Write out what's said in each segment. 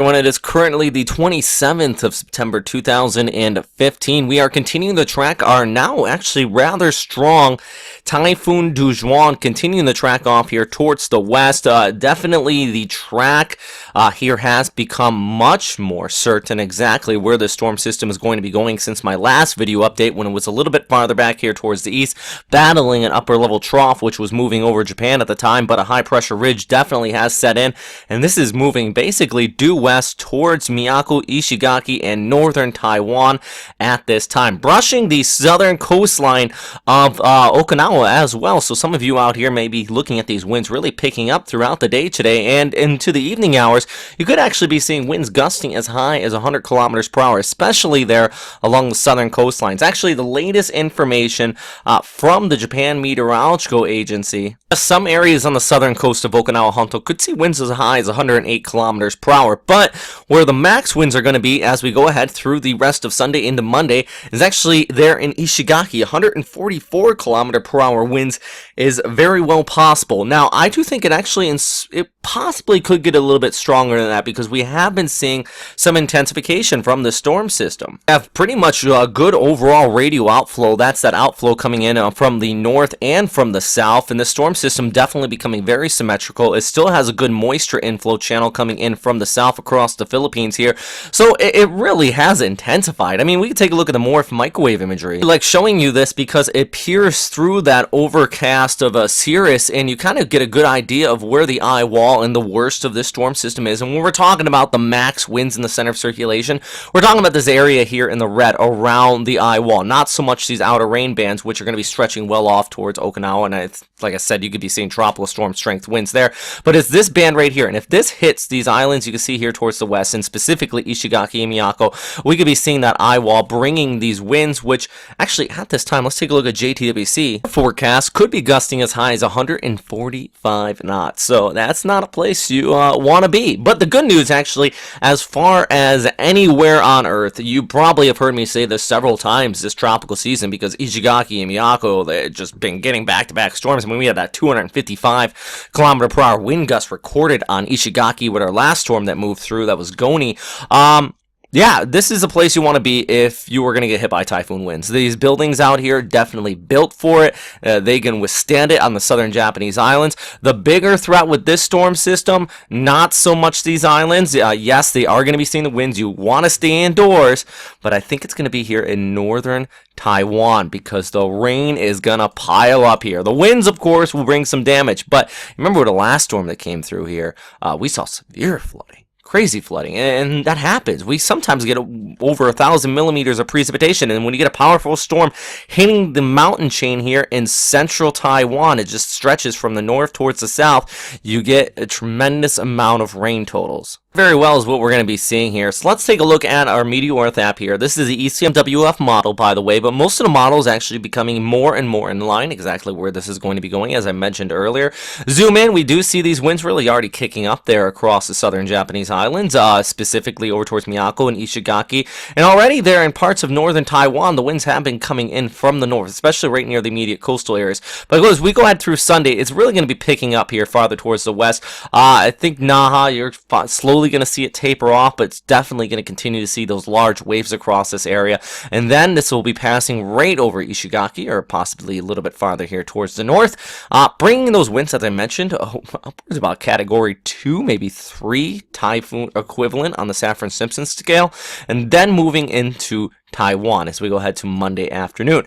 When it is currently the 27th of September 2015, we are continuing to track our now actually rather strong Typhoon Dujuan, continuing the track off here towards the west. Definitely the track here has become much more certain exactly where the storm system is going to be going since my last video update when it was a little bit farther back here towards the east, battling an upper level trough which was moving over Japan at the time, but a high pressure ridge definitely has set in, and this is moving basically due west towards Miyako, Ishigaki, and northern Taiwan at this time, brushing the southern coastline of Okinawa as well. So some of you out here may be looking at these winds really picking up throughout the day today, and into the evening hours you could actually be seeing winds gusting as high as 100 kilometers per hour, especially there along the southern coastlines. Actually, the latest information from the Japan Meteorological Agency, some areas on the southern coast of Okinawa Honto could see winds as high as 108 kilometers per hour, but where the max winds are going to be as we go ahead through the rest of Sunday into Monday is actually there in Ishigaki. 144 kilometer per hour winds is very well possible. Now, I do think it possibly could get a little bit stronger than that because we have been seeing some intensification from the storm system. We have pretty much a good overall radio outflow. That's that outflow coming in from the north and from the south, and the storm system definitely becoming very symmetrical. It still has a good moisture inflow channel coming in from the south across the Philippines here, so it really has intensified. I mean, we can take a look at the morph microwave imagery, like showing you this because it peers through that overcast of cirrus, and you kind of get a good idea of where the eye wall and the worst of this storm system is. And when we're talking about the max winds in the center of circulation, we're talking about this area here in the red around the eye wall, not so much these outer rain bands, which are going to be stretching well off towards Okinawa, and like I said, you could be seeing tropical storm strength winds there, but it's this band right here, and if this hits these islands you can see here towards the west, and specifically Ishigaki and Miyako, we could be seeing that eye wall bringing these winds, which actually at this time, let's take a look at JTWC forecast, could be gusting as high as 145 knots, so that's not a place you want to be. But the good news actually, as far as anywhere on Earth, you probably have heard me say this several times this tropical season, because Ishigaki and Miyako, they've just been getting back-to-back storms. I mean, we had that 255 kilometer per hour wind gust recorded on Ishigaki with our last storm that moved through, that was Goni. Yeah, this is a place you want to be if you were going to get hit by typhoon winds. These buildings out here definitely built for it. They can withstand it on the southern Japanese islands. The bigger threat with this storm system, not so much these islands. Yes, they are going to be seeing the winds. You want to stay indoors, but I think it's going to be here in northern Taiwan because the rain is going to pile up here. The winds, of course, will bring some damage, but remember the last storm that came through here, we saw severe flooding. Crazy flooding, and that happens. We sometimes get over 1,000 millimeters of precipitation, and when you get a powerful storm hitting the mountain chain here in central Taiwan, it just stretches from the north towards the south, you get a tremendous amount of rain totals. Very well is what we're going to be seeing here. So let's take a look at our Meteor app here. This is the ECMWF model, by the way, but most of the models actually becoming more and more in line exactly where this is going to be going, as I mentioned earlier. Zoom in, we do see these winds really already kicking up there across the southern Japanese islands, specifically over towards Miyako and Ishigaki, and already there in parts of northern Taiwan, the winds have been coming in from the north, especially right near the immediate coastal areas. But as we go ahead through Sunday, it's really going to be picking up here farther towards the west. I think Naha, you're slowly going to see it taper off, but it's definitely going to continue to see those large waves across this area, and then this will be passing right over Ishigaki, or possibly a little bit farther here towards the north, bringing those winds, as I mentioned, upwards about category 2, maybe 3 typhoon equivalent on the Saffir-Simpson scale, and then moving into Taiwan as we go ahead to Monday afternoon.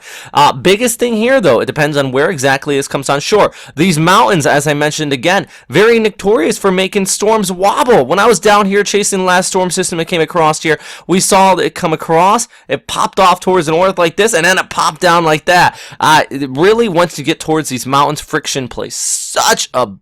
Biggest thing here, though, it depends on where exactly this comes on shore. These mountains, as I mentioned again, very notorious for making storms wobble. When I was down here chasing the last storm system that came across here, we saw it come across, it popped off towards the north like this, and then it popped down like that. It really, once you get towards these mountains, friction plays such a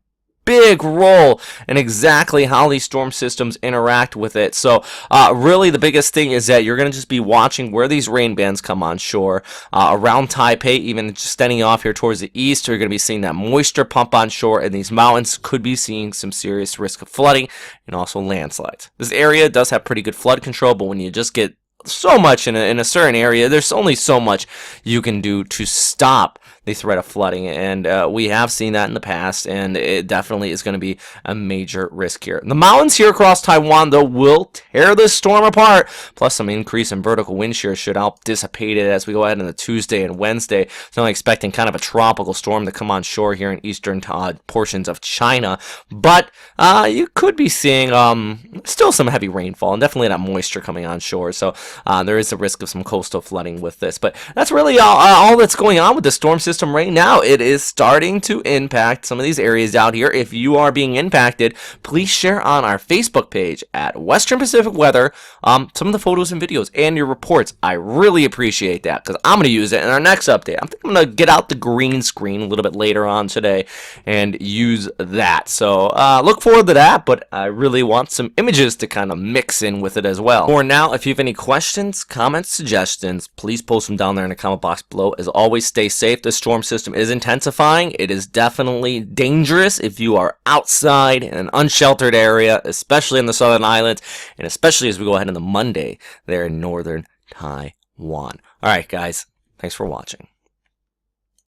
big role in exactly how these storm systems interact with it. So really the biggest thing is that you're going to just be watching where these rain bands come on shore around Taipei, even just standing off here towards the east. You're going to be seeing that moisture pump on shore, and these mountains could be seeing some serious risk of flooding and also landslides. This area does have pretty good flood control, but when you just get so much in a certain area, there's only so much you can do to stop the threat of flooding, and we have seen that in the past, and it definitely is going to be a major risk here. The mountains here across Taiwan, though, will tear this storm apart, plus some increase in vertical wind shear should help dissipate it as we go ahead into Tuesday and Wednesday. So I'm expecting kind of a tropical storm to come on shore here in eastern portions of China, but you could be seeing still some heavy rainfall and definitely that moisture coming on shore, so there is a risk of some coastal flooding with this. But that's really all that's going on with the storm system right now. It is starting to impact some of these areas out here. If you are being impacted, please share on our Facebook page at Western Pacific Weather some of the photos and videos and your reports. I really appreciate that because I'm going to use it in our next update. I think I'm going to get out the green screen a little bit later on today and use that. So look forward to that, but I really want some images to kind of mix in with it as well. For now, if you have any questions, comments, suggestions, please post them down there in the comment box below. As always, stay safe. The storm system is intensifying. It is definitely dangerous if you are outside in an unsheltered area, especially in the Southern Islands, and especially as we go ahead into Monday there in northern Taiwan. All right, guys, thanks for watching.